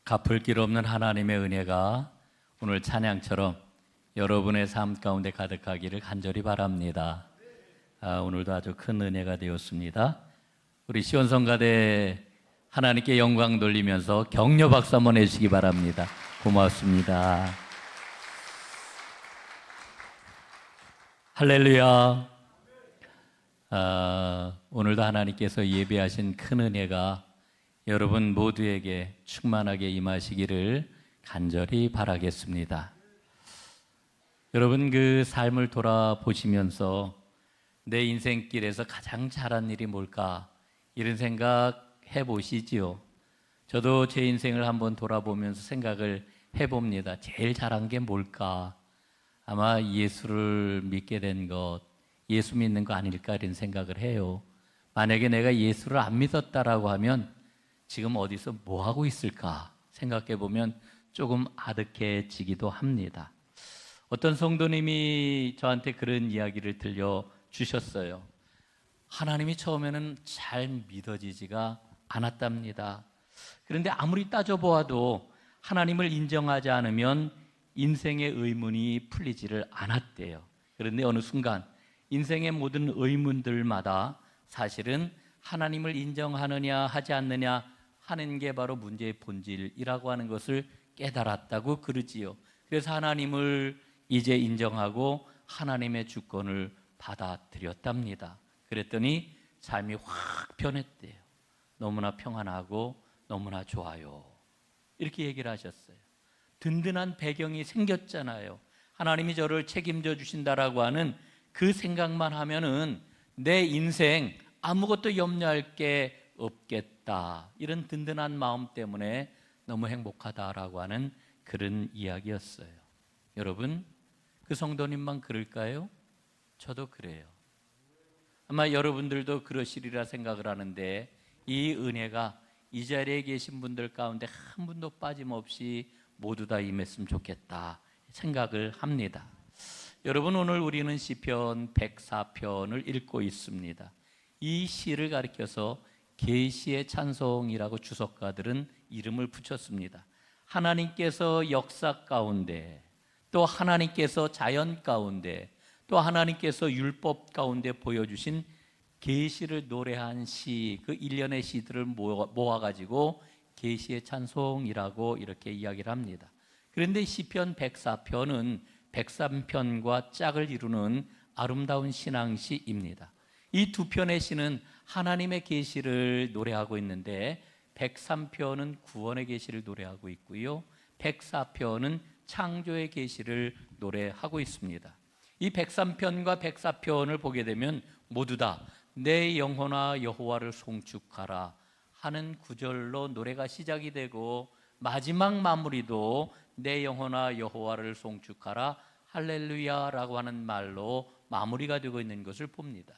갚을 길 없는 하나님의 은혜가 오늘 찬양처럼 여러분의 삶 가운데 가득하기를 간절히 바랍니다. 오늘도 아주 큰 은혜가 되었습니다. 우리 시온성가대 하나님께 영광 돌리면서 격려 박수 한번 해주시기 바랍니다. 고맙습니다. 할렐루야. 오늘도 하나님께서 예비하신 큰 은혜가 여러분 모두에게 충만하게 임하시기를 간절히 바라겠습니다. 여러분 그 삶을 돌아보시면서 내 인생길에서 가장 잘한 일이 뭘까 이런 생각 해보시지요. 저도 제 인생을 한번 돌아보면서 생각을 해봅니다. 제일 잘한 게 뭘까? 아마 예수를 믿게 된 것, 예수 믿는 거 아닐까 이런 생각을 해요. 만약에 내가 예수를 안 믿었다라고 하면 지금 어디서 뭐 하고 있을까 생각해 보면 조금 아득해지기도 합니다. 어떤 성도님이 저한테 그런 이야기를 들려주셨어요. 하나님이 처음에는 잘 믿어지지가 않았답니다. 그런데 아무리 따져보아도 하나님을 인정하지 않으면 인생의 의문이 풀리지를 않았대요. 그런데 어느 순간 인생의 모든 의문들마다 사실은 하나님을 인정하느냐 하지 않느냐 하는 게 바로 문제의 본질이라고 하는 것을 깨달았다고 그러지요. 그래서 하나님을 이제 인정하고 하나님의 주권을 받아들였답니다. 그랬더니 삶이 확 변했대요. 너무나 평안하고 너무나 좋아요. 이렇게 얘기를 하셨어요. 든든한 배경이 생겼잖아요. 하나님이 저를 책임져 주신다라고 하는 그 생각만 하면은 내 인생 아무것도 염려할 게 없겠다. 이런 든든한 마음 때문에 너무 행복하다라고 하는 그런 이야기였어요. 여러분, 그 성도님만 그럴까요? 저도 그래요. 아마 여러분들도 그러시리라 생각을 하는데 이 은혜가 이 자리에 계신 분들 가운데 한 분도 빠짐없이 모두 다 임했으면 좋겠다 생각을 합니다. 여러분, 오늘 우리는 시편 104편을 읽고 있습니다. 이 시를 가리켜서 계시의 찬송이라고 주석가들은 이름을 붙였습니다. 하나님께서 역사 가운데, 또 하나님께서 자연 가운데, 또 하나님께서 율법 가운데 보여주신 계시를 노래한 시, 그 일련의 시들을 모아가지고 계시의 찬송이라고 이렇게 이야기를 합니다. 그런데 시편 104편은 103편과 짝을 이루는 아름다운 신앙시입니다. 이 두 편의 시는 하나님의 계시를 노래하고 있는데 103편은 구원의 계시를 노래하고 있고요. 104편은 창조의 계시를 노래하고 있습니다. 이 103편과 104편을 보게 되면 모두 다 내 영혼아 여호와를 송축하라 하는 구절로 노래가 시작이 되고 마지막 마무리도 내 영혼아 여호와를 송축하라 할렐루야라고 하는 말로 마무리가 되고 있는 것을 봅니다.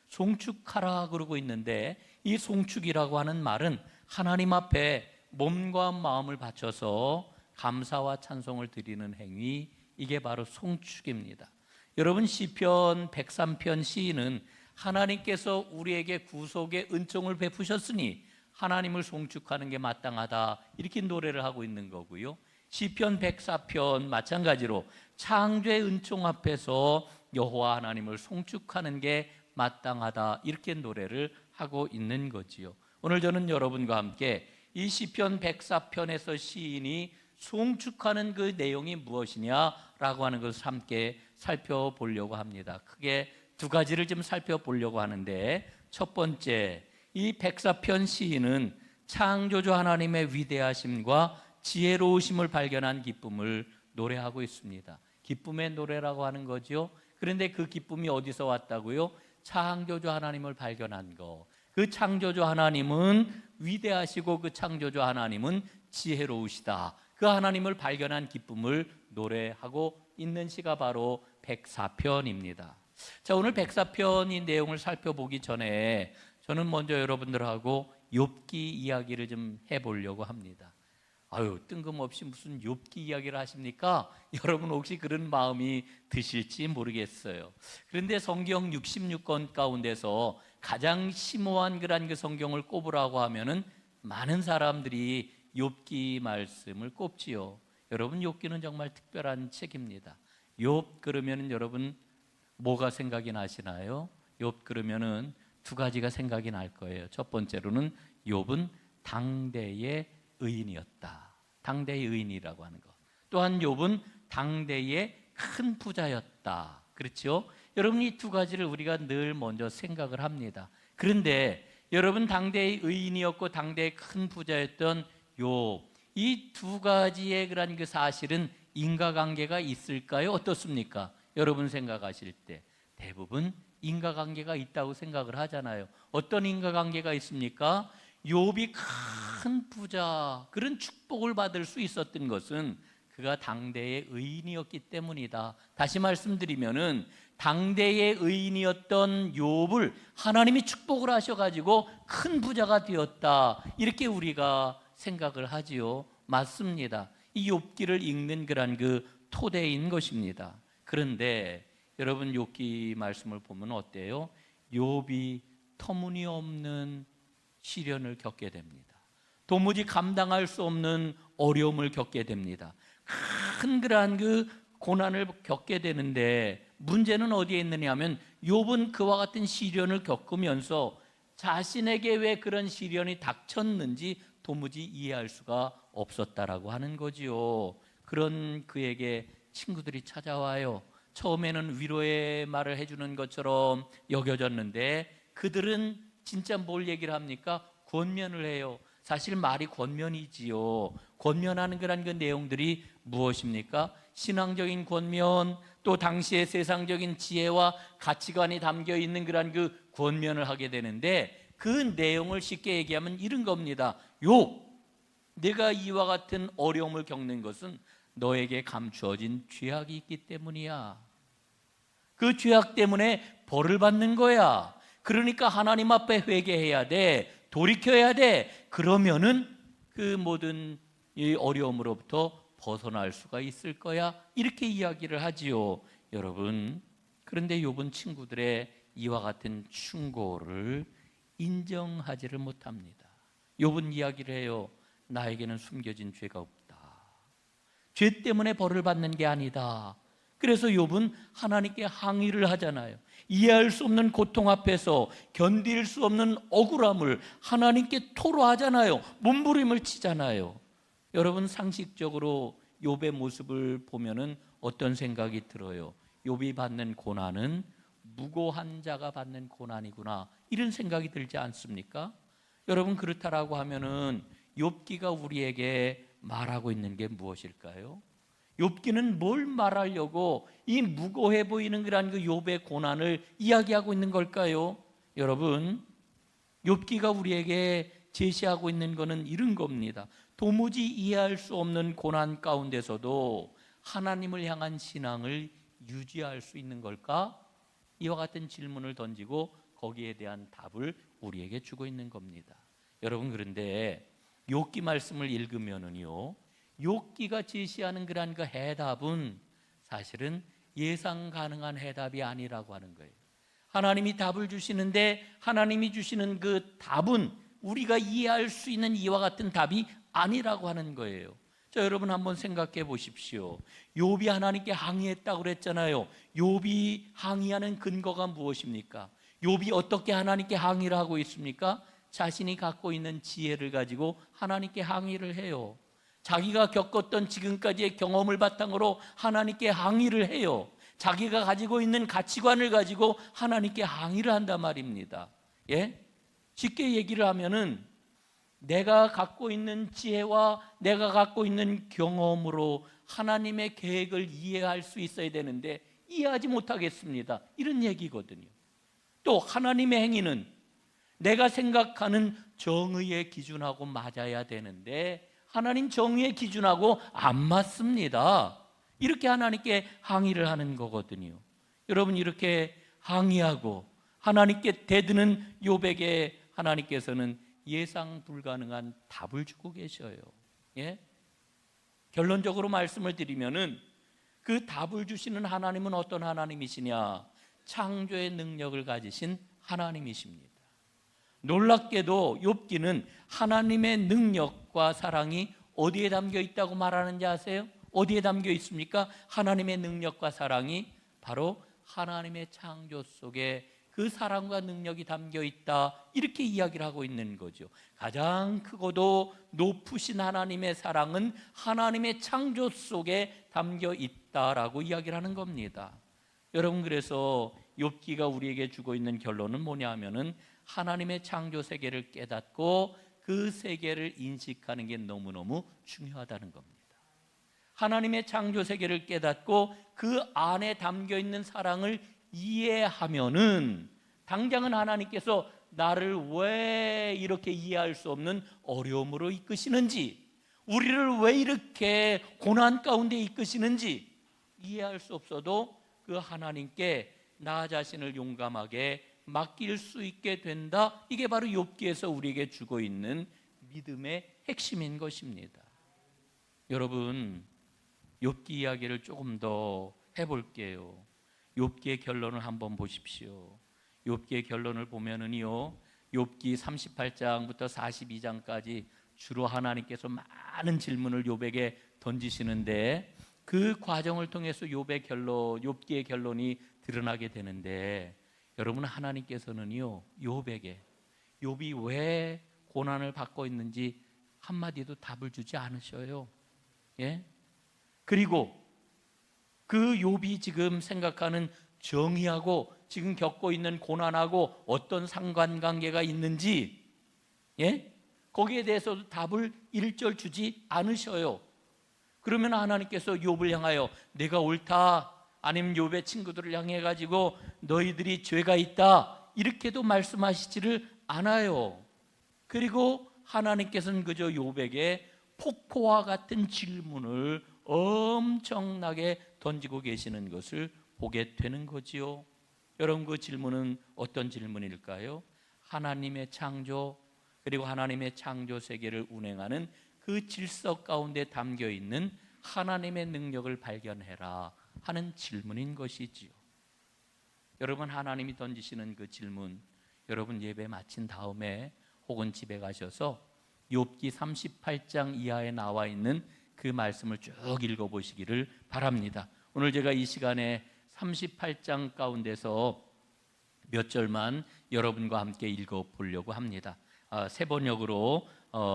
송축하라 그러고 있는데 이 송축이라고 하는 말은 하나님 앞에 몸과 마음을 바쳐서 감사와 찬송을 드리는 행위, 이게 바로 송축입니다. 여러분, 시편 103편 시인은 하나님께서 우리에게 구속의 은총을 베푸셨으니 하나님을 송축하는 게 마땅하다 이렇게 노래를 하고 있는 거고요. 시편 104편 마찬가지로 창조의 은총 앞에서 여호와 하나님을 송축하는 게 마땅하다 이렇게 노래를 하고 있는 거지요. 오늘 저는 여러분과 함께 이 시편 104편에서 시인이 송축하는 그 내용이 무엇이냐라고 하는 것을 함께 살펴보려고 합니다. 크게 두 가지를 좀 살펴보려고 하는데, 첫 번째, 이 104편 시인은 창조주 하나님의 위대하심과 지혜로우심을 발견한 기쁨을 노래하고 있습니다. 기쁨의 노래라고 하는 거죠. 그런데 그 기쁨이 어디서 왔다고요? 창조주 하나님을 발견한 거. 그 창조주 하나님은 위대하시고 그 창조주 하나님은 지혜로우시다. 그 하나님을 발견한 기쁨을 노래하고 있는 시가 바로 104편입니다. 자, 오늘 104편의 내용을 살펴보기 전에 저는 먼저 여러분들하고 욥기 이야기를 좀 해보려고 합니다. 뜬금없이 무슨 욥기 이야기를 하십니까? 여러분 혹시 그런 마음이 드실지 모르겠어요. 그런데 성경 66권 가운데서 가장 심오한 그 성경을 꼽으라고 하면은 많은 사람들이 욥기 말씀을 꼽지요. 여러분, 욥기는 정말 특별한 책입니다. 욥 그러면은 여러분 뭐가 생각이 나시나요? 욥 그러면은 두 가지가 생각이 날 거예요. 첫 번째로는 욥은 당대의 의인이었다. 당대의 의인이라고 하는 것. 또한 욥은 당대의 큰 부자였다. 그렇죠? 여러분, 이 두 가지를 우리가 늘 먼저 생각을 합니다. 그런데 여러분, 당대의 의인이었고 당대의 큰 부자였던 욥, 이 두 가지의 그런 그 사실은 인과관계가 있을까요? 어떻습니까? 여러분 생각하실 때 대부분 인과관계가 있다고 생각을 하잖아요. 어떤 인과관계가 있습니까? 욥이 큰 부자, 그런 축복을 받을 수 있었던 것은 그가 당대의 의인이었기 때문이다. 다시 말씀드리면은 당대의 의인이었던 욥을 하나님이 축복을 하셔가지고 큰 부자가 되었다, 이렇게 우리가 생각을 하지요. 맞습니다. 이 욥기를 읽는 그런 그 토대인 것입니다. 그런데 여러분, 욥기 말씀을 보면 어때요? 욥이 터무니없는 시련을 겪게 됩니다. 도무지 감당할 수 없는 어려움을 겪게 됩니다. 큰 그러한 그 고난을 겪게 되는데 문제는 어디에 있느냐 하면 욥은 그와 같은 시련을 겪으면서 자신에게 왜 그런 시련이 닥쳤는지 도무지 이해할 수가 없었다라고 하는 거지요. 그런 그에게 친구들이 찾아와요. 처음에는 위로의 말을 해주는 것처럼 여겨졌는데 그들은 진짜 뭘 얘기를 합니까? 권면을 해요. 사실 말이 권면이지요. 권면하는 그런 그 내용들이 무엇입니까? 신앙적인 권면, 또 당시의 세상적인 지혜와 가치관이 담겨 있는 그런 그 권면을 하게 되는데 그 내용을 쉽게 얘기하면 이런 겁니다. 욥, 내가 이와 같은 어려움을 겪는 것은 너에게 감추어진 죄악이 있기 때문이야. 그 죄악 때문에 벌을 받는 거야. 그러니까 하나님 앞에 회개해야 돼. 돌이켜야 돼. 그러면은 그 모든 이 어려움으로부터 벗어날 수가 있을 거야. 이렇게 이야기를 하지요. 여러분, 그런데 욥은 친구들의 이와 같은 충고를 인정하지를 못합니다. 욥은 이야기를 해요. 나에게는 숨겨진 죄가 없다. 죄 때문에 벌을 받는 게 아니다. 그래서 욥은 하나님께 항의를 하잖아요. 이해할 수 없는 고통 앞에서 견딜 수 없는 억울함을 하나님께 토로하잖아요. 몸부림을 치잖아요. 여러분, 상식적으로 욥의 모습을 보면은 어떤 생각이 들어요? 욥이 받는 고난은 무고한 자가 받는 고난이구나, 이런 생각이 들지 않습니까? 여러분, 그렇다라고 하면은 욥기가 우리에게 말하고 있는 게 무엇일까요? 욥기는 뭘 말하려고 이 무고해 보이는 그런 그 욥의 고난을 이야기하고 있는 걸까요? 여러분, 욥기가 우리에게 제시하고 있는 것은 이런 겁니다. 도무지 이해할 수 없는 고난 가운데서도 하나님을 향한 신앙을 유지할 수 있는 걸까? 이와 같은 질문을 던지고 거기에 대한 답을 우리에게 주고 있는 겁니다. 여러분, 그런데 욥기 말씀을 읽으면은요, 욥기가 제시하는 그러한 그 해답은 사실은 예상 가능한 해답이 아니라고 하는 거예요. 하나님이 답을 주시는데 하나님이 주시는 그 답은 우리가 이해할 수 있는 이와 같은 답이 아니라고 하는 거예요. 자, 여러분 한번 생각해 보십시오. 욥이 하나님께 항의했다고 그랬잖아요. 욥이 항의하는 근거가 무엇입니까? 욥이 어떻게 하나님께 항의를 하고 있습니까? 자신이 갖고 있는 지혜를 가지고 하나님께 항의를 해요. 자기가 겪었던 지금까지의 경험을 바탕으로 하나님께 항의를 해요. 자기가 가지고 있는 가치관을 가지고 하나님께 항의를 한단 말입니다. 예? 쉽게 얘기를 하면은 내가 갖고 있는 지혜와 내가 갖고 있는 경험으로 하나님의 계획을 이해할 수 있어야 되는데 이해하지 못하겠습니다, 이런 얘기거든요. 또 하나님의 행위는 내가 생각하는 정의의 기준하고 맞아야 되는데 하나님 정의의 기준하고 안 맞습니다. 이렇게 하나님께 항의를 하는 거거든요. 여러분, 이렇게 항의하고 하나님께 대드는 욥에게 하나님께서는 예상 불가능한 답을 주고 계셔요. 예? 결론적으로 말씀을 드리면은 그 답을 주시는 하나님은 어떤 하나님이시냐? 창조의 능력을 가지신 하나님이십니다. 놀랍게도 욥기는 하나님의 능력과 사랑이 어디에 담겨 있다고 말하는지 아세요? 어디에 담겨 있습니까? 하나님의 능력과 사랑이 바로 하나님의 창조 속에 그 사랑과 능력이 담겨 있다, 이렇게 이야기를 하고 있는 거죠. 가장 크고도 높으신 하나님의 사랑은 하나님의 창조 속에 담겨 있다라고 이야기를 하는 겁니다. 여러분, 그래서 욥기가 우리에게 주고 있는 결론은 뭐냐 하면은 하나님의 창조 세계를 깨닫고 그 세계를 인식하는 게 너무너무 중요하다는 겁니다. 하나님의 창조 세계를 깨닫고 그 안에 담겨 있는 사랑을 이해하면은 당장은 하나님께서 나를 왜 이렇게 이해할 수 없는 어려움으로 이끄시는지, 우리를 왜 이렇게 고난 가운데 이끄시는지 이해할 수 없어도 그 하나님께 나 자신을 용감하게 맡길 수 있게 된다. 이게 바로 욥기에서 우리에게 주고 있는 믿음의 핵심인 것입니다. 여러분, 욥기 이야기를 조금 더 해볼게요. 욥기의 결론을 한번 보십시오. 욥기의 결론을 보면은요, 욥기 38장부터 42장까지 주로 하나님께서 많은 질문을 욥에게 던지시는데 그 과정을 통해서 욥기의 결론이 드러나게 되는데, 여러분, 하나님께서는요 욥이 왜 고난을 받고 있는지 한마디도 답을 주지 않으셔요. 예? 그리고 그 욥이 지금 생각하는 정의하고 지금 겪고 있는 고난하고 어떤 상관관계가 있는지, 예? 거기에 대해서도 답을 일절 주지 않으셔요. 그러면 하나님께서 욥을 향하여 내가 옳다, 아니면 욥의 친구들을 향해 가지고 너희들이 죄가 있다, 이렇게도 말씀하시지를 않아요. 그리고 하나님께서는 그저 욥에게 폭포와 같은 질문을 엄청나게 던지고 계시는 것을 보게 되는 거지요. 여러분, 그 질문은 어떤 질문일까요? 하나님의 창조, 그리고 하나님의 창조 세계를 운행하는 그 질서 가운데 담겨 있는 하나님의 능력을 발견해라 하는 질문인 것이지요. 여러분, 하나님이 던지시는 그 질문, 여러분 예배 마친 다음에 혹은 집에 가셔서 욥기 38장 이하에 나와 있는 그 말씀을 쭉 읽어보시기를 바랍니다. 오늘 제가 이 시간에 38장 가운데서 몇 절만 여러분과 함께 읽어보려고 합니다. 세 번역으로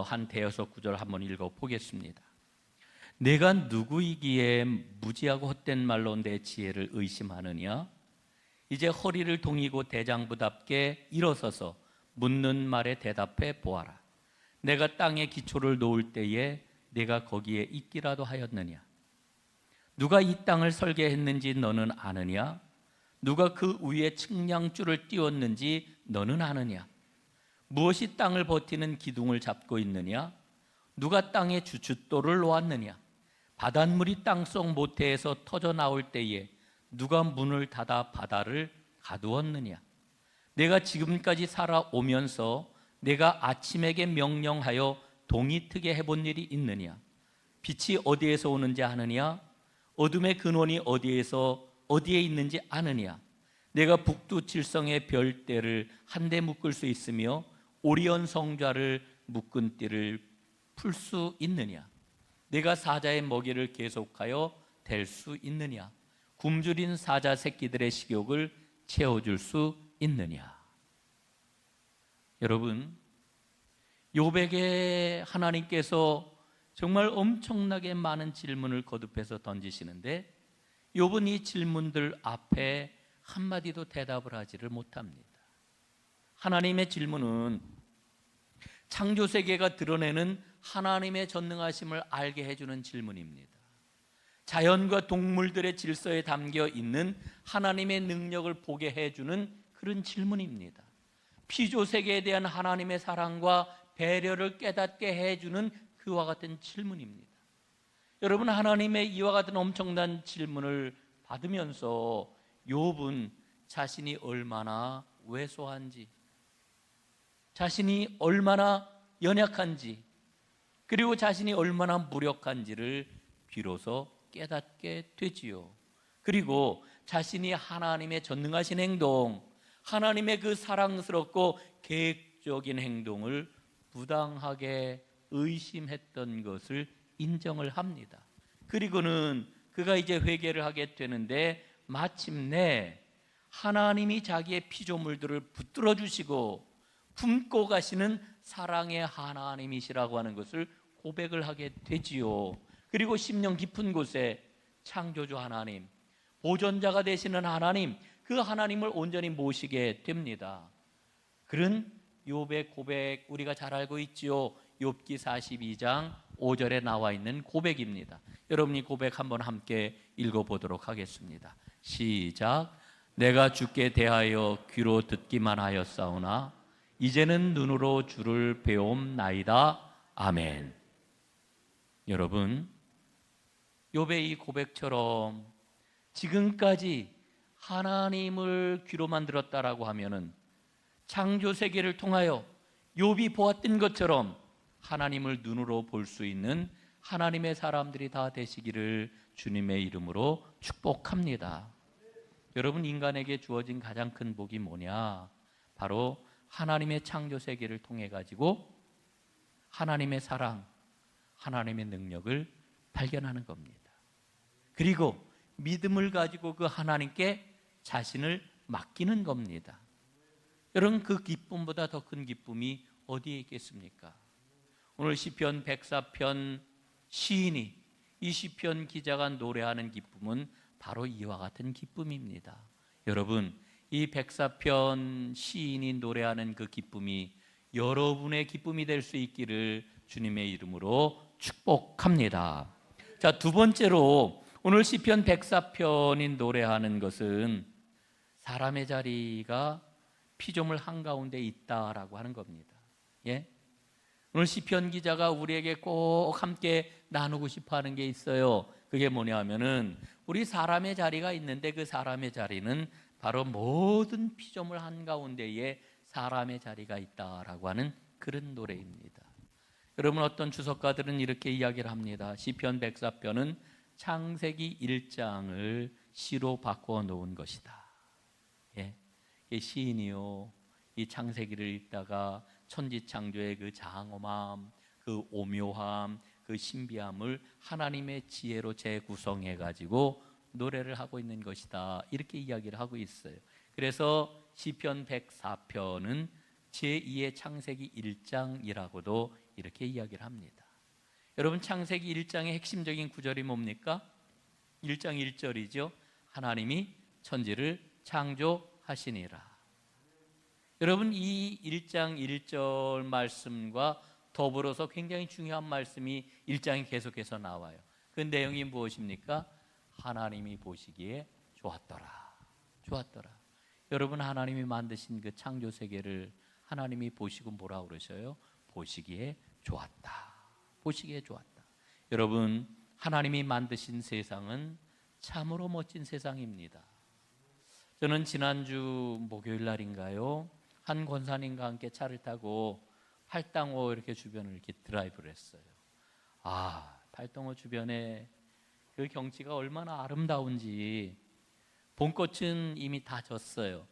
한 대여섯 구절 한번 읽어보겠습니다. 내가 누구이기에 무지하고 헛된 말로 내 지혜를 의심하느냐? 이제 허리를 동이고 대장부답게 일어서서 묻는 말에 대답해 보아라. 내가 땅에 기초를 놓을 때에 내가 거기에 있기라도 하였느냐? 누가 이 땅을 설계했는지 너는 아느냐? 누가 그 위에 측량줄을 띄웠는지 너는 아느냐? 무엇이 땅을 버티는 기둥을 잡고 있느냐? 누가 땅에 주춧돌을 놓았느냐? 바닷물이 땅속 모태에서 터져 나올 때에 누가 문을 닫아 바다를 가두었느냐? 내가 지금까지 살아오면서 내가 아침에게 명령하여 동이 트게 해본 일이 있느냐? 빛이 어디에서 오는지 아느냐? 어둠의 근원이 어디에 있는지 아느냐? 내가 북두칠성의 별대를 한데 묶을 수 있으며 오리온 성좌를 묶은 띠를 풀 수 있느냐? 내가 사자의 먹이를 계속하여 댈 수 있느냐? 굶주린 사자 새끼들의 식욕을 채워줄 수 있느냐? 여러분, 욥에게 하나님께서 정말 엄청나게 많은 질문을 거듭해서 던지시는데 욥은 이 질문들 앞에 한마디도 대답을 하지를 못합니다. 하나님의 질문은 창조 세계가 드러내는 하나님의 전능하심을 알게 해주는 질문입니다. 자연과 동물들의 질서에 담겨 있는 하나님의 능력을 보게 해주는 그런 질문입니다. 피조 세계에 대한 하나님의 사랑과 배려를 깨닫게 해주는 그와 같은 질문입니다. 여러분, 하나님의 이와 같은 엄청난 질문을 받으면서 욥은 자신이 얼마나 왜소한지, 자신이 얼마나 연약한지, 그리고 자신이 얼마나 무력한지를 비로소 깨닫게 되지요. 그리고 자신이 하나님의 전능하신 행동, 하나님의 그 사랑스럽고 계획 폭력적인 행동을 부당하게 의심했던 것을 인정을 합니다. 그리고는 그가 이제 회개를 하게 되는데 마침내 하나님이 자기의 피조물들을 붙들어 주시고 품고 가시는 사랑의 하나님이시라고 하는 것을 고백을 하게 되지요. 그리고 심령 깊은 곳에 창조주 하나님, 보존자가 되시는 하나님, 그 하나님을 온전히 모시게 됩니다. 그런 욥의 고백 우리가 잘 알고 있지요. 욥기 42장 5절에 나와 있는 고백입니다. 여러분이 고백 한번 함께 읽어보도록 하겠습니다. 시작. 내가 주께 대하여 귀로 듣기만 하였사오나 이제는 눈으로 주를 배움나이다. 아멘. 여러분, 욥의 이 고백처럼 지금까지 하나님을 귀로만 들었다라고 하면은 창조 세계를 통하여 욥이 보았던 것처럼 하나님을 눈으로 볼 수 있는 하나님의 사람들이 다 되시기를 주님의 이름으로 축복합니다. 여러분, 인간에게 주어진 가장 큰 복이 뭐냐? 바로 하나님의 창조 세계를 통해 가지고 하나님의 사랑, 하나님의 능력을 발견하는 겁니다. 그리고 믿음을 가지고 그 하나님께 자신을 맡기는 겁니다. 여러분, 그 기쁨보다 더 큰 기쁨이 어디에 있겠습니까? 오늘 시편 104편 시인이, 이 시편 기자가 노래하는 기쁨은 바로 이와 같은 기쁨입니다. 여러분, 이 104편 시인이 노래하는 그 기쁨이 여러분의 기쁨이 될 수 있기를 주님의 이름으로 축복합니다. 자, 두 번째로 오늘 시편 104편이 노래하는 것은 사람의 자리가 피조물 한가운데 있다라고 하는 겁니다. 예? 오늘 시편 기자가 우리에게 꼭 함께 나누고 싶어 하는 게 있어요. 그게 뭐냐 하면은 우리 사람의 자리가 있는데 그 사람의 자리는 바로 모든 피조물 한가운데에 사람의 자리가 있다라고 하는 그런 노래입니다. 여러분, 어떤 주석가들은 이렇게 이야기를 합니다. 시편 104편은 창세기 1장을 시로 바꿔 놓은 것이다. 예. 시인이요, 이 창세기를 읽다가 천지창조의 그 장엄함, 그 오묘함, 그 신비함을 하나님의 지혜로 재구성해 가지고 노래를 하고 있는 것이다, 이렇게 이야기를 하고 있어요. 그래서 시편 104편은 제2의 창세기 1장이라고도 이렇게 이야기를 합니다. 여러분, 창세기 1장의 핵심적인 구절이 뭡니까? 1장 1절이죠. 하나님이 천지를 창조하시니라. 여러분, 이 1장 1절 말씀과 더불어서 굉장히 중요한 말씀이 1장에 계속해서 나와요. 그 내용이 무엇입니까? 하나님이 보시기에 좋았더라. 좋았더라. 여러분, 하나님이 만드신 그 창조 세계를 하나님이 보시고 뭐라고 그러셔요? 보시기에 좋았다. 보시기에 좋았다. 여러분, 하나님이 만드신 세상은 참으로 멋진 세상입니다. 저는 지난주 목요일 날인가요? 한 권사님과 함께 차를 타고 팔당호 이렇게 주변을 이렇게 드라이브를 했어요. 아, 팔당호 주변에 그 경치가 얼마나 아름다운지. 봄꽃은 이미 다 졌어요.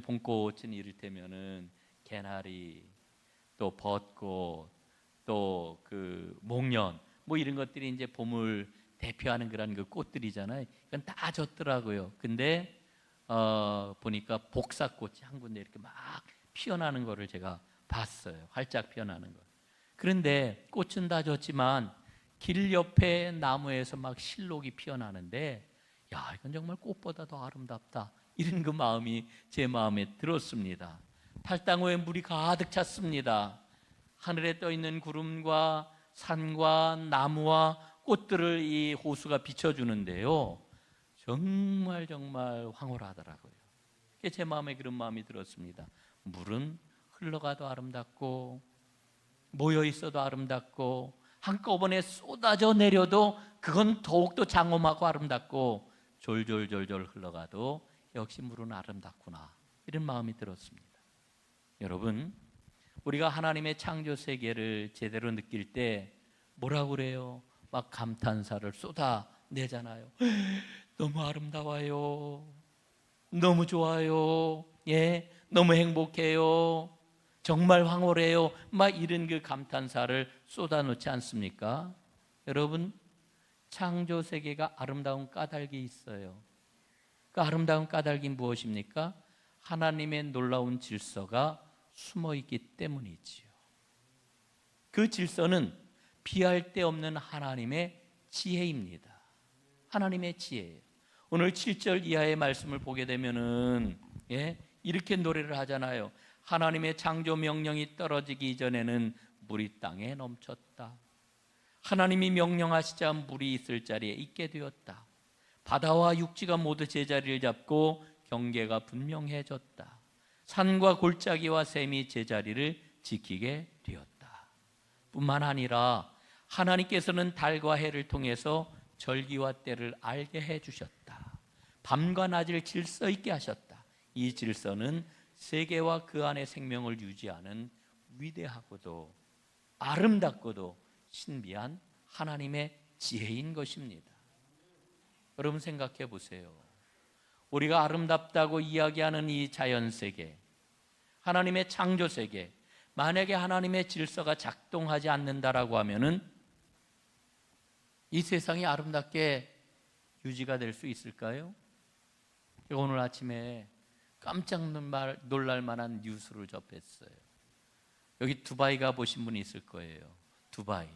봄꽃은 이를테면은 개나리, 또 벚꽃, 또 그 목련, 뭐 이런 것들이 이제 봄을 대표하는 그런 그 꽃들이잖아요. 이건 다 졌더라고요. 근데 보니까 복사꽃이 한 군데 이렇게 막 피어나는 거를 제가 봤어요. 활짝 피어나는 거. 그런데 꽃은 다 졌지만 길 옆에 나무에서 막 실록이 피어나는데, 야, 이건 정말 꽃보다 더 아름답다, 이런 그 마음이 제 마음에 들었습니다. 팔당호에 물이 가득 찼습니다. 하늘에 떠 있는 구름과 산과 나무와 꽃들을 이 호수가 비춰주는데요, 정말 황홀하더라고요. 제 마음에 그런 마음이 들었습니다. 물은 흘러가도 아름답고 모여 있어도 아름답고 한꺼번에 쏟아져 내려도 그건 더욱더 장엄하고 아름답고 졸졸졸졸 흘러가도 역시 물은 아름답구나, 이런 마음이 들었습니다. 여러분, 우리가 하나님의 창조 세계를 제대로 느낄 때 뭐라고 그래요? 막 감탄사를 쏟아내잖아요. 너무 아름다워요. 너무 좋아요. 예, 너무 행복해요. 정말 황홀해요. 막 이런 그 감탄사를 쏟아놓지 않습니까? 여러분, 창조 세계가 아름다운 까닭이 있어요. 그 아름다운 까닭이 무엇입니까? 하나님의 놀라운 질서가 숨어 있기 때문이지요. 그 질서는 비할 데 없는 하나님의 지혜입니다. 하나님의 지혜예요. 오늘 7절 이하의 말씀을 보게 되면은 이렇게 노래를 하잖아요. 하나님의 창조 명령이 떨어지기 전에는 물이 땅에 넘쳤다. 하나님이 명령하시자 물이 있을 자리에 있게 되었다. 바다와 육지가 모두 제자리를 잡고 경계가 분명해졌다. 산과 골짜기와 샘이 제자리를 지키게 되었다. 뿐만 아니라 하나님께서는 달과 해를 통해서 절기와 때를 알게 해주셨다. 밤과 낮을 질서 있게 하셨다. 이 질서는 세계와 그 안에 생명을 유지하는 위대하고도 아름답고도 신비한 하나님의 지혜인 것입니다. 여러분 생각해 보세요. 우리가 아름답다고 이야기하는 이 자연세계, 하나님의 창조세계, 만약에 하나님의 질서가 작동하지 않는다라고 하면은 이 세상이 아름답게 유지가 될 수 있을까요? 제가 오늘 아침에 깜짝 놀랄 만한 뉴스를 접했어요. 여기 두바이 가보신 분이 있을 거예요. 두바이.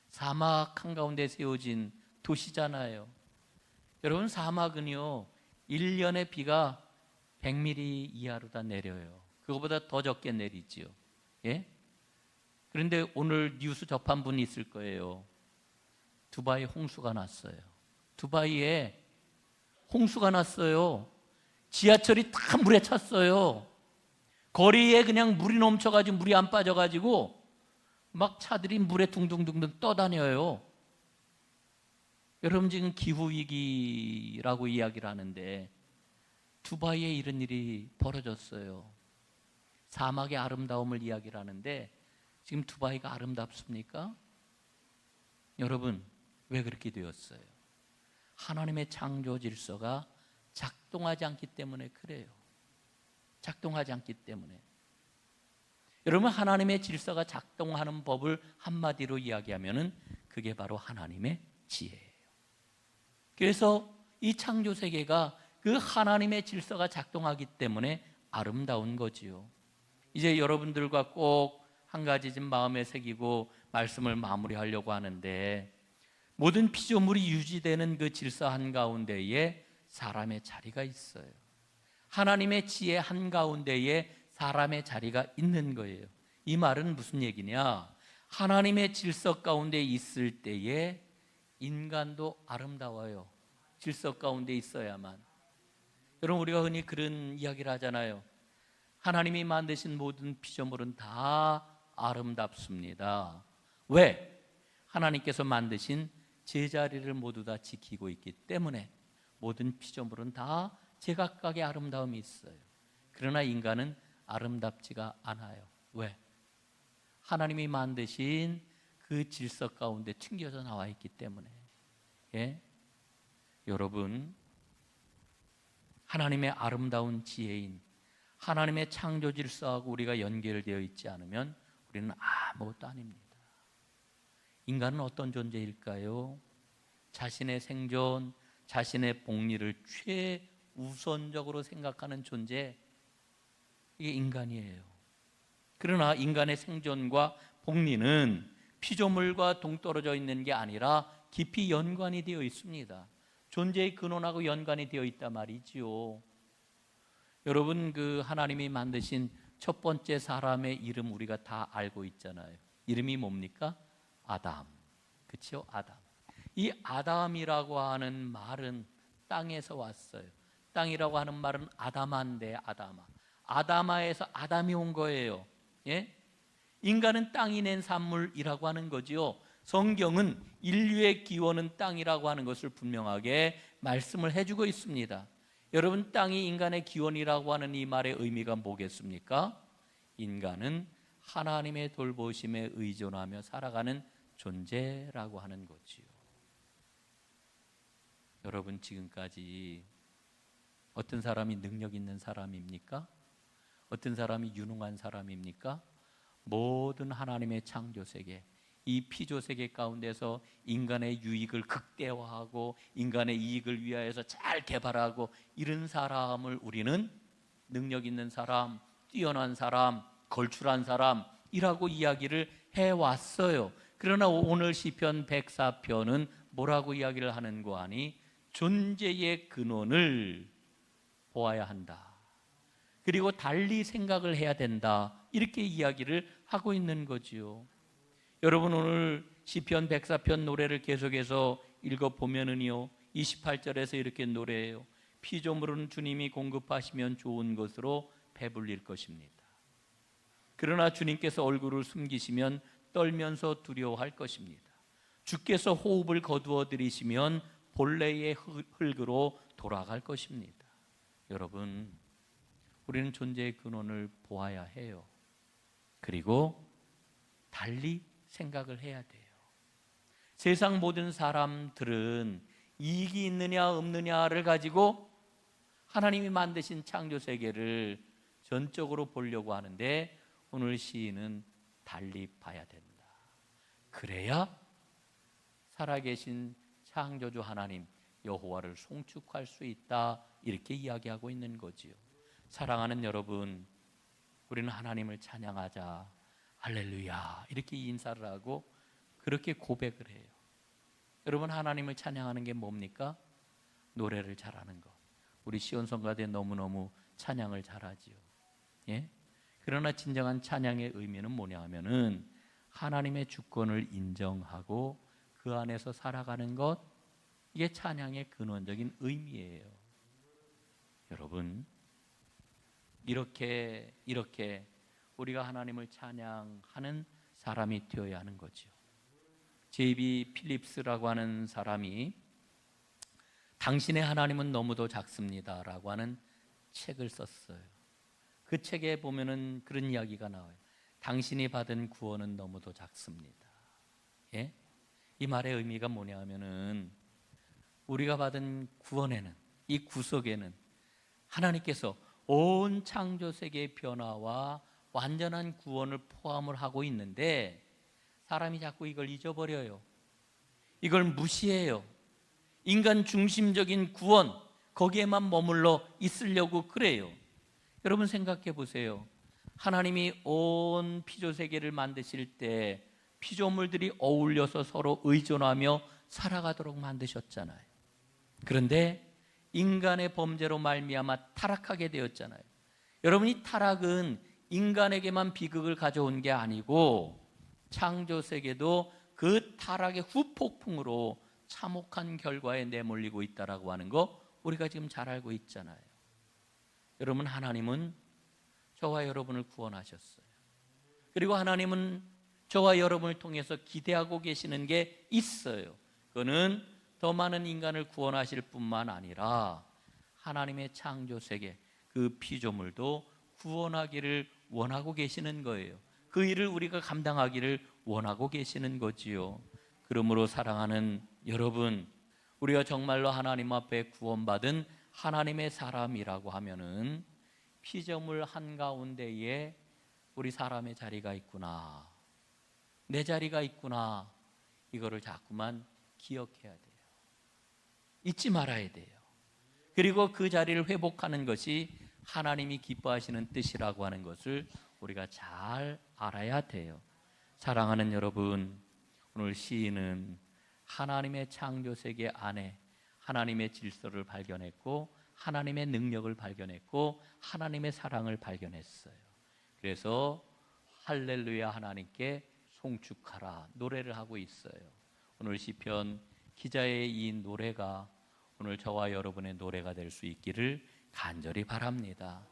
사막 한가운데 세워진 도시잖아요. 여러분, 사막은요 1년에 비가 100mm 이하로 다 내려요. 그거보다 더 적게 내리지요. 예? 그런데 오늘 뉴스 접한 분이 있을 거예요. 두바이 홍수가 났어요. 두바이에 홍수가 났어요. 지하철이 다 물에 찼어요. 거리에 그냥 물이 넘쳐가지고 물이 안 빠져가지고 막 차들이 물에 둥둥둥둥 떠다녀요. 여러분, 지금 기후위기라고 이야기를 하는데 두바이에 이런 일이 벌어졌어요. 사막의 아름다움을 이야기를 하는데 지금 두바이가 아름답습니까? 여러분, 왜 그렇게 되었어요? 하나님의 창조 질서가 작동하지 않기 때문에 그래요. 작동하지 않기 때문에. 여러분, 하나님의 질서가 작동하는 법을 한마디로 이야기하면은 그게 바로 하나님의 지혜예요. 그래서 이 창조 세계가 그 하나님의 질서가 작동하기 때문에 아름다운 거지요. 이제 여러분들과 꼭 한 가지 좀 마음에 새기고 말씀을 마무리하려고 하는데, 모든 피조물이 유지되는 그 질서 한가운데에 사람의 자리가 있어요. 하나님의 지혜 한가운데에 사람의 자리가 있는 거예요. 이 말은 무슨 얘기냐? 하나님의 질서 가운데 있을 때에 인간도 아름다워요. 질서 가운데 있어야만. 여러분, 우리가 흔히 그런 이야기를 하잖아요. 하나님이 만드신 모든 피조물은 다 아름답습니다. 왜? 하나님께서 만드신 제자리를 모두 다 지키고 있기 때문에 모든 피조물은 다 제각각의 아름다움이 있어요. 그러나 인간은 아름답지가 않아요. 왜? 하나님이 만드신 그 질서 가운데 튕겨져 나와 있기 때문에. 예? 여러분, 하나님의 아름다운 지혜인 하나님의 창조 질서하고 우리가 연결되어 있지 않으면 우리는 아무것도 아닙니다. 인간은 어떤 존재일까요? 자신의 생존, 자신의 복리를 최우선적으로 생각하는 존재, 이게 인간이에요. 그러나 인간의 생존과 복리는 피조물과 동떨어져 있는 게 아니라 깊이 연관이 되어 있습니다. 존재의 근원하고 연관이 되어 있단 말이지요. 여러분, 그 하나님이 만드신 첫 번째 사람의 이름 우리가 다 알고 있잖아요. 이름이 뭡니까? 아담. 그렇죠? 아담. 이 아담이라고 하는 말은 땅에서 왔어요. 땅이라고 하는 말은 아담한데, 아담아. 아담아에서 아담이 온 거예요. 예? 인간은 땅이 낸 산물이라고 하는 거지요. 성경은 인류의 기원은 땅이라고 하는 것을 분명하게 말씀을 해주고 있습니다. 여러분, 땅이 인간의 기원이라고 하는 이 말의 의미가 뭐겠습니까? 인간은 하나님의 돌보심에 의존하며 살아가는 존재라고 하는 거지요. 여러분, 지금까지 어떤 사람이 능력 있는 사람입니까? 어떤 사람이 유능한 사람입니까? 모든 하나님의 창조 세계, 이 피조 세계 가운데서 인간의 유익을 극대화하고 인간의 이익을 위하여서 잘 개발하고 이런 사람을 우리는 능력 있는 사람, 뛰어난 사람, 걸출한 사람이라고 이야기를 해왔어요. 그러나 오늘 시편 104편은 뭐라고 이야기를 하는 거 아니? 존재의 근원을 보아야 한다. 그리고 달리 생각을 해야 된다. 이렇게 이야기를 하고 있는 거지요. 여러분, 오늘 시편 104편 노래를 계속해서 읽어보면은요 28절에서 이렇게 노래해요. 피조물은 주님이 공급하시면 좋은 것으로 배불릴 것입니다. 그러나 주님께서 얼굴을 숨기시면 떨면서 두려워할 것입니다. 주께서 호흡을 거두어 들이시면 본래의 흙으로 돌아갈 것입니다. 여러분, 우리는 존재의 근원을 보아야 해요. 그리고 달리 생각을 해야 돼요. 세상 모든 사람들은 이익이 있느냐 없느냐를 가지고 하나님이 만드신 창조 세계를 전적으로 보려고 하는데 오늘 시인은 달리 봐야 된다. 그래야 살아계신 창조주 하나님 여호와를 송축할 수 있다. 이렇게 이야기하고 있는 거지요. 사랑하는 여러분, 우리는 하나님을 찬양하자, 할렐루야 이렇게 인사를 하고 그렇게 고백을 해요. 여러분, 하나님을 찬양하는 게 뭡니까? 노래를 잘하는 것. 우리 시온성가대 너무너무 찬양을 잘하지요. 예? 그러나 진정한 찬양의 의미는 뭐냐 하면은 하나님의 주권을 인정하고 그 안에서 살아가는 것, 이게 찬양의 근원적인 의미예요. 여러분, 이렇게 우리가 하나님을 찬양하는 사람이 되어야 하는 거죠. 제이비 필립스라고 하는 사람이 당신의 하나님은 너무도 작습니다 라고 하는 책을 썼어요. 그 책에 보면은 그런 이야기가 나와요. 당신이 받은 구원은 너무도 작습니다. 예? 이 말의 의미가 뭐냐 하면은 우리가 받은 구원에는, 이 구속에는 하나님께서 온 창조 세계의 변화와 완전한 구원을 포함을 하고 있는데 사람이 자꾸 이걸 잊어버려요. 이걸 무시해요. 인간 중심적인 구원, 거기에만 머물러 있으려고 그래요. 여러분 생각해 보세요. 하나님이 온 피조 세계를 만드실 때 피조물들이 어울려서 서로 의존하며 살아가도록 만드셨잖아요. 그런데 인간의 범죄로 말미암아 타락하게 되었잖아요. 여러분, 이 타락은 인간에게만 비극을 가져온 게 아니고 창조 세계도 그 타락의 후폭풍으로 참혹한 결과에 내몰리고 있다라고 하는 거 우리가 지금 잘 알고 있잖아요. 여러분, 하나님은 저와 여러분을 구원하셨어요. 그리고 하나님은 저와 여러분을 통해서 기대하고 계시는 게 있어요. 그거는 더 많은 인간을 구원하실 뿐만 아니라 하나님의 창조 세계, 그 피조물도 구원하기를 원하고 계시는 거예요. 그 일을 우리가 감당하기를 원하고 계시는 거지요. 그러므로 사랑하는 여러분, 우리가 정말로 하나님 앞에 구원받은 하나님의 사람이라고 하면은 피조물 한가운데에 우리 사람의 자리가 있구나, 내 자리가 있구나, 이거를 자꾸만 기억해야 돼요. 잊지 말아야 돼요. 그리고 그 자리를 회복하는 것이 하나님이 기뻐하시는 뜻이라고 하는 것을 우리가 잘 알아야 돼요. 사랑하는 여러분, 오늘 시인은 하나님의 창조 세계 안에 하나님의 질서를 발견했고 하나님의 능력을 발견했고 하나님의 사랑을 발견했어요. 그래서 할렐루야 하나님께 송축하라 노래를 하고 있어요. 오늘 시편 기자의 이 노래가 오늘 저와 여러분의 노래가 될 수 있기를 간절히 바랍니다.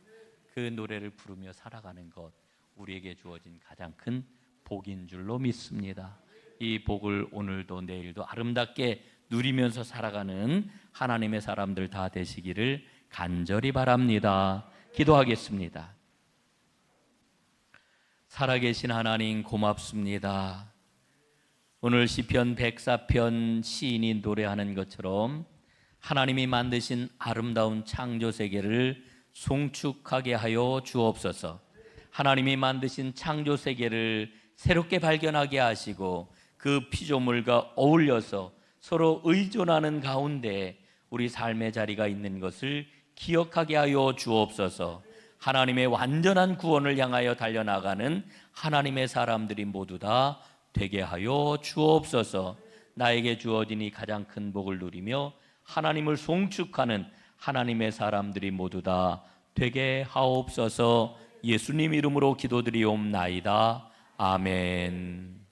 그 노래를 부르며 살아가는 것, 우리에게 주어진 가장 큰 복인 줄로 믿습니다. 이 복을 오늘도 내일도 아름답게 누리면서 살아가는 하나님의 사람들 다 되시기를 간절히 바랍니다. 기도하겠습니다. 살아계신 하나님 고맙습니다. 오늘 시편 104편 시인이 노래하는 것처럼 하나님이 만드신 아름다운 창조 세계를 송축하게 하여 주옵소서. 하나님이 만드신 창조 세계를 새롭게 발견하게 하시고 그 피조물과 어울려서 서로 의존하는 가운데 우리 삶의 자리가 있는 것을 기억하게 하여 주옵소서. 하나님의 완전한 구원을 향하여 달려나가는 하나님의 사람들이 모두 다 되게 하여 주옵소서. 나에게 주어진 이 가장 큰 복을 누리며 하나님을 송축하는 하나님의 사람들이 모두 다 되게 하옵소서. 예수님 이름으로 기도드리옵나이다. 아멘.